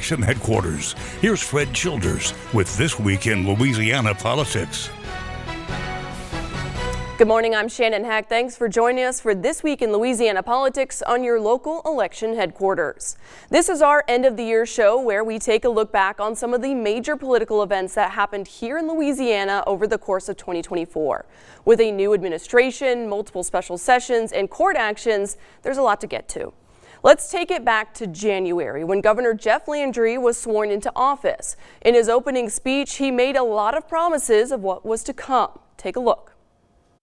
election headquarters. Here's Fred Childers with This Week in Louisiana Politics. Good morning, I'm Shannon Hack. Thanks for joining us for This Week in Louisiana Politics on your local election headquarters. This is our end of the year show where we take a look back on some of the major political events that happened here in Louisiana over the course of 2024. With a new administration, multiple special sessions, and court actions, there's a lot to get to. Let's take it back to January when Governor Jeff Landry was sworn into office. In his opening speech, he made a lot of promises of what was to come. Take a look.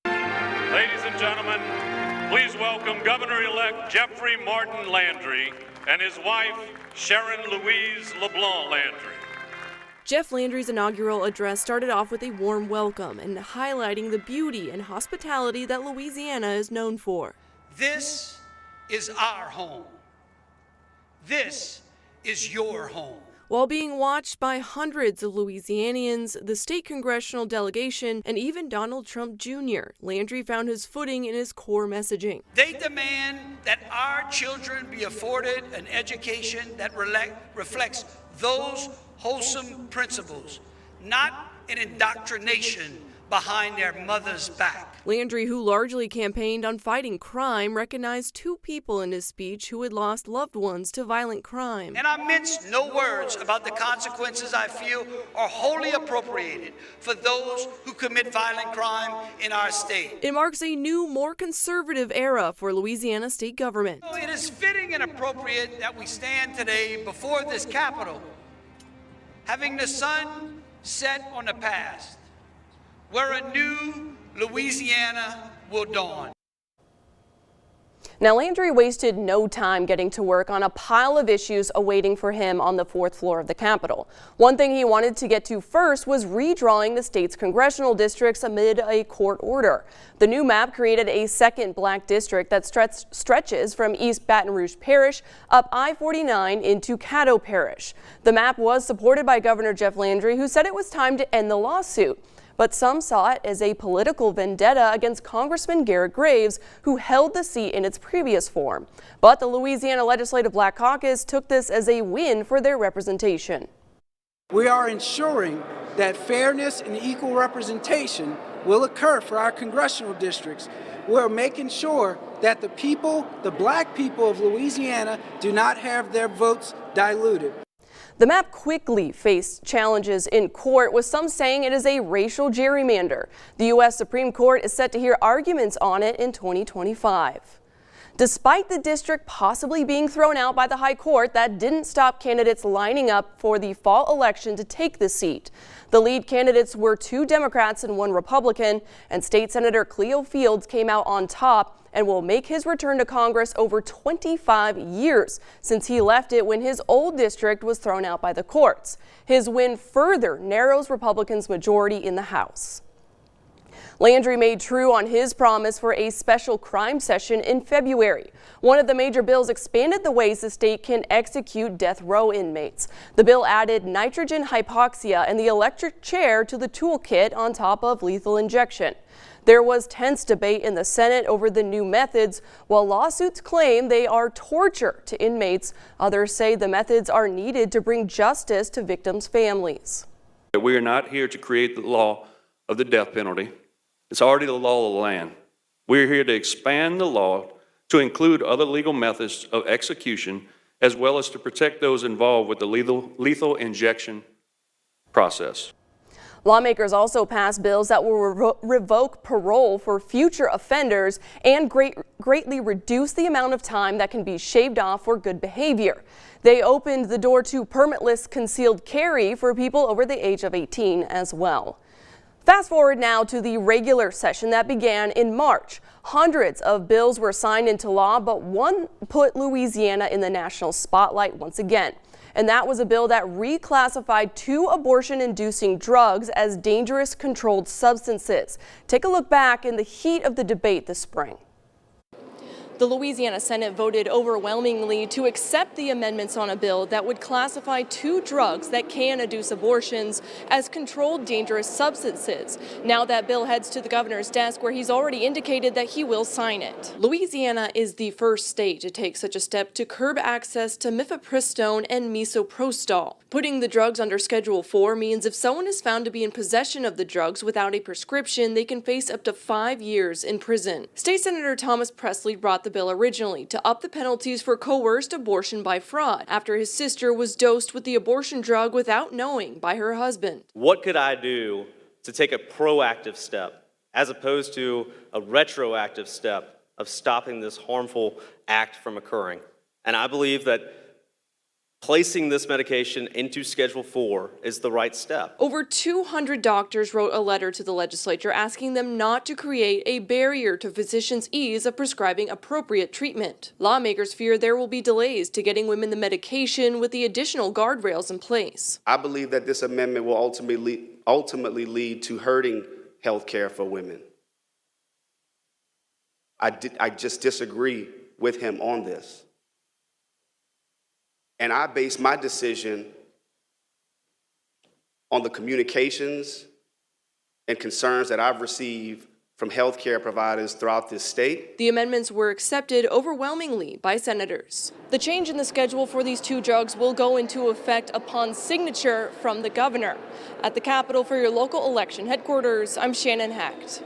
Ladies and gentlemen, please welcome Governor-elect Jeffrey Martin Landry and his wife, Sharon Louise LeBlanc Landry. Jeff Landry's inaugural address started off with a warm welcome and highlighting the beauty and hospitality that Louisiana is known for. This is our home. This is your home. While being watched by hundreds of Louisianians, the state congressional delegation, and even Donald Trump Jr., Landry found his footing in his core messaging. They demand that our children be afforded an education that reflects those wholesome principles, not an indoctrination behind their mother's back. Landry, who largely campaigned on fighting crime, recognized two people in his speech who had lost loved ones to violent crime. And I mince no words about the consequences I feel are wholly appropriated for those who commit violent crime in our state. It marks a new, more conservative era for Louisiana state government. It is fitting and appropriate that we stand today before this Capitol, having the sun set on the past, where a new Louisiana will dawn. Now, Landry wasted no time getting to work on a pile of issues awaiting for him on the fourth floor of the Capitol. One thing he wanted to get to first was redrawing the state's congressional districts amid a court order. The new map created a second black district that stretches from East Baton Rouge Parish up I-49 into Caddo Parish. The map was supported by Governor Jeff Landry, who said it was time to end the lawsuit. But some saw it as a political vendetta against Congressman Garrett Graves, who held the seat in its previous form. But the Louisiana Legislative Black Caucus took this as a win for their representation. We are ensuring that fairness and equal representation will occur for our congressional districts. We're making sure that the people, the black people of Louisiana, do not have their votes diluted. The map quickly faced challenges in court, with some saying it is a racial gerrymander. The U.S. Supreme Court is set to hear arguments on it in 2025. Despite the district possibly being thrown out by the High Court, that didn't stop candidates lining up for the fall election to take the seat. The lead candidates were two Democrats and one Republican, and State Senator Cleo Fields came out on top and will make his return to Congress over 25 years since he left it when his old district was thrown out by the courts. His win further narrows Republicans' majority in the House. Landry made true on his promise for a special crime session in February. One of the major bills expanded the ways the state can execute death row inmates. The bill added nitrogen hypoxia and the electric chair to the toolkit on top of lethal injection. There was tense debate in the Senate over the new methods. While lawsuits claim they are torture to inmates, others say the methods are needed to bring justice to victims' families. We are not here to create the law of the death penalty. It's already the law of the land. We're here to expand the law to include other legal methods of execution, as well as to protect those involved with the lethal injection process. Lawmakers also passed bills that will revoke parole for future offenders and greatly reduce the amount of time that can be shaved off for good behavior. They opened the door to permitless concealed carry for people over the age of 18 as well. Fast forward now to the regular session that began in March. Hundreds of bills were signed into law, but one put Louisiana in the national spotlight once again. And that was a bill that reclassified two abortion-inducing drugs as dangerous controlled substances. Take a look back in the heat of the debate this spring. The Louisiana Senate voted overwhelmingly to accept the amendments on a bill that would classify 2 drugs that can induce abortions as controlled dangerous substances. Now that bill heads to the governor's desk, where he's already indicated that he will sign it. Louisiana is the first state to take such a step to curb access to mifepristone and misoprostol. Putting the drugs under Schedule 4 means if someone is found to be in possession of the drugs without a prescription, they can face up to 5 years in prison. State Senator Thomas Presley brought the bill originally to up the penalties for coerced abortion by fraud after his sister was dosed with the abortion drug without knowing by her husband. What could I do to take a proactive step as opposed to a retroactive step of stopping this harmful act from occurring? And I believe that placing this medication into Schedule 4 is the right step. Over 200 doctors wrote a letter to the legislature asking them not to create a barrier to physicians' ease of prescribing appropriate treatment. Lawmakers fear there will be delays to getting women the medication with the additional guardrails in place. I believe that this amendment will ultimately lead to hurting health care for women. I just disagree with him on this. And I base my decision on the communications and concerns that I've received from healthcare providers throughout this state. The amendments were accepted overwhelmingly by senators. The change in the schedule for these 2 drugs will go into effect upon signature from the governor. At the Capitol for your local election headquarters, I'm Shannon Hecht.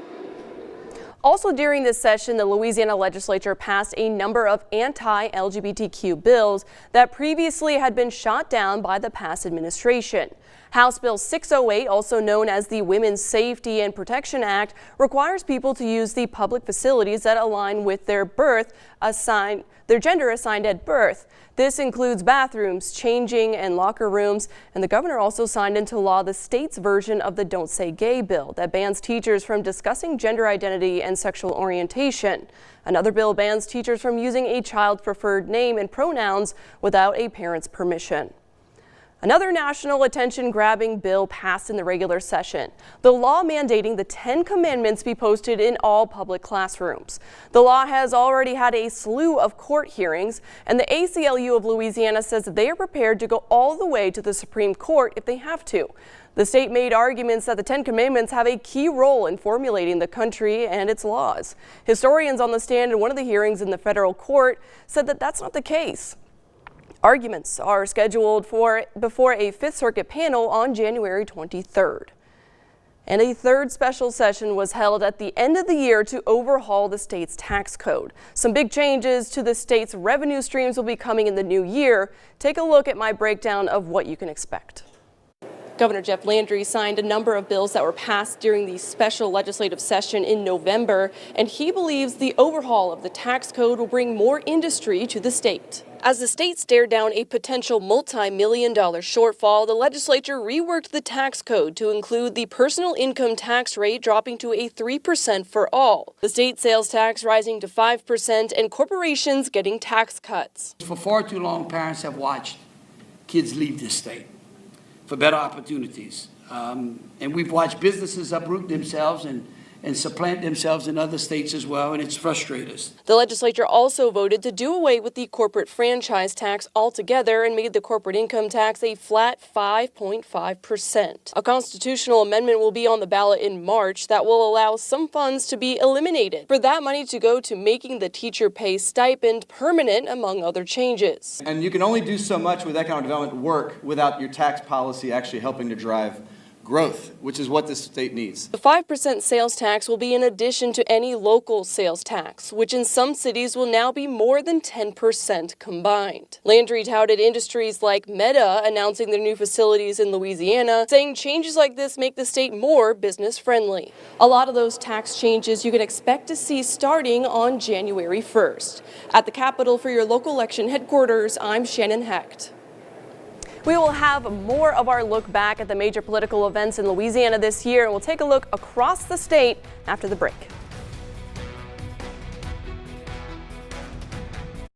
Also during this session, the Louisiana legislature passed a number of anti-LGBTQ bills that previously had been shot down by the past administration. House Bill 608, also known as the Women's Safety and Protection Act, requires people to use the public facilities that align with their gender assigned at birth. This includes bathrooms, changing, and locker rooms. And the governor also signed into law the state's version of the Don't Say Gay bill that bans teachers from discussing gender identity and sexual orientation. Another bill bans teachers from using a child's preferred name and pronouns without a parent's permission. Another national attention-grabbing bill passed in the regular session, the law mandating the 10 commandments be posted in all public classrooms. The law has already had a slew of court hearings, and the ACLU of Louisiana says that they are prepared to go all the way to the Supreme Court if they have to. The state made arguments that the 10 commandments have a key role in formulating the country and its laws. Historians on the stand in one of the hearings in the federal court said that that's not the case. Arguments are scheduled before a Fifth Circuit panel on January 23rd. And a third special session was held at the end of the year to overhaul the state's tax code. Some big changes to the state's revenue streams will be coming in the new year. Take a look at my breakdown of what you can expect. Governor Jeff Landry signed a number of bills that were passed during the special legislative session in November, and he believes the overhaul of the tax code will bring more industry to the state. As the state stared down a potential multi-million-dollar shortfall, the legislature reworked the tax code to include the personal income tax rate dropping to a 3% for all, the state sales tax rising to 5%, and corporations getting tax cuts. For far too long, parents have watched kids leave this state for better opportunities. And we've watched businesses uproot themselves and supplant themselves in other states as well, and it's frustrated us. The legislature also voted to do away with the corporate franchise tax altogether and made the corporate income tax a flat 5.5%. A constitutional amendment will be on the ballot in March that will allow some funds to be eliminated, for that money to go to making the teacher pay stipend permanent, among other changes. And you can only do so much with economic development work without your tax policy actually helping to drive growth, which is what this state needs. The 5% sales tax will be in addition to any local sales tax, which in some cities will now be more than 10% combined. Landry touted industries like Meta announcing their new facilities in Louisiana, saying changes like this make the state more business-friendly. A lot of those tax changes you can expect to see starting on January 1st. At the Capitol for your local election headquarters, I'm Shannon Hecht. We will have more of our look back at the major political events in Louisiana this year, and we'll take a look across the state after the break.